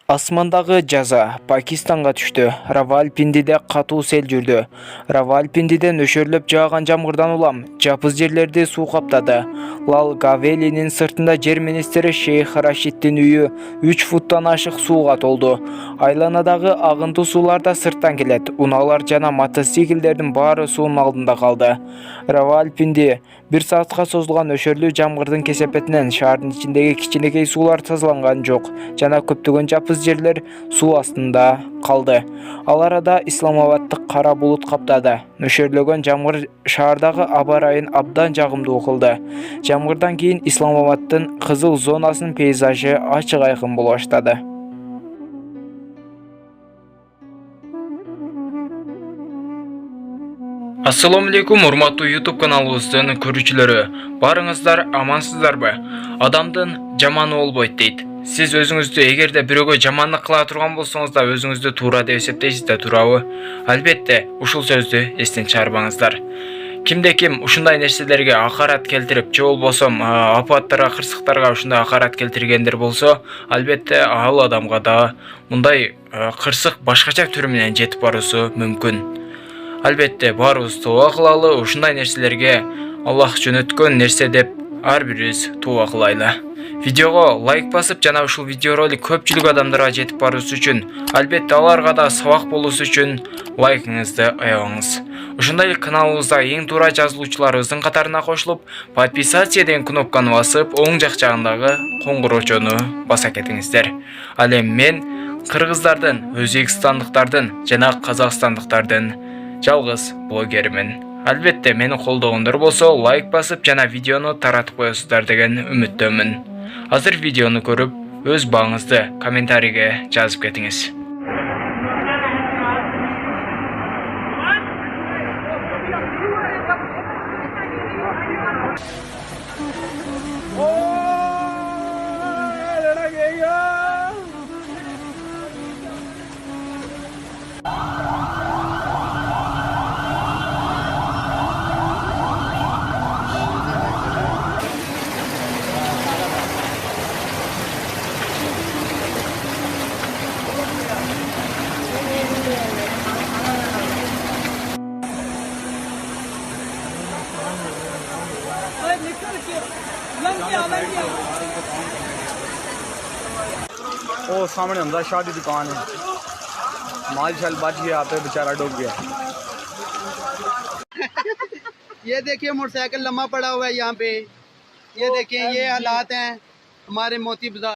Асмандағы жаза Пакистанға түшті. Равалпиндиде қату сел жүрді. Равалпиндиде нөшөрлөп жааган жамгырдан улам жапыз жерлерди суу каптады. Лал Гавелинин сыртында жер министри Шейх Рашиддин үйү 3 футтан ашык сууга толду. Айланадагы агынтуу суулар да сырттан келет. Унаалар жана мотоциклдердин баары суунун алдында калды. Равалпинди 1 саатка созулган нөшөрлүү жамгырдын кесепетинен шаардын ичиндеги кичинекей суулар тазаланган жок жана көптөгөн жапыз жерлер суу астында калды. Ал арада Исламабадты кара булут каптады. Нөшөрлөгөн жамгыр шаардагы аба ырайын абдан жагымдуу кылды. Жамгырдан кийин Исламабадтын кызыл зонасынын пейзажы ачык айкын боло баштады. Ассаламу алейкум, урматтуу YouTube каналыбыздын көрүүчүлөрү. Барыңыздар амансыздарбы? Адамдын жаманы болбойт дейт. Сиз өзүңүздү эгерде бирөөгө жамандык кыла турган болсоңуз да өзүңүздү туура деп эсептейсиз да, туурабы? Албетте, ушул сөздү эстен чыгарбаңыздар. Кимде ким ушундай нерселерге акарат келтирип, же болбосо апаттарга, кырсыктарга ушундай акарат келтиргендер болсо, албетте ал адамга да мындай кырсык башкача түрү менен жетип баруусу мүмкүн. Албетте баарыбыз тооба кылалы, ушундай нерселерге Аллах жөнөткөн нерсе деп ар бирибиз тооба кылайлы. Видеого лайк басып, жана ушул видеоролик көпчүлүк адамдарга жетип баруусу үчүн, албетте аларга да сабак болуусу үчүн лайкыңызды аябаңыз. Ушундай эле каналыбызда эң туура жазылуучуларыбыздын катарына кошулуп, подписаться деген кнопканы басып, оң жак жагындагы коңгуроочону баса кетиңиздер. Ал эми мен кыргыздардын, өзбекстандыктардын жана казакстандыктардын жалгыз блогеримин. Албетте мени колдогондор болсо лайк басып жана видеону таратып коесуздар деген үмүттөмүн. Азыр видеону көрүп, өз бааңызды комментарийге жазып кетиңиз. ओ सामने हमदा शादी दुकान है, माल शाल बच गया, पे बेचारा डूब गया। ये देखिए मोटरसाइकिल लम्बा पड़ा हुआ है यहाँ पे। ये देखिए ये हालात हैं हमारे मोती बाजार।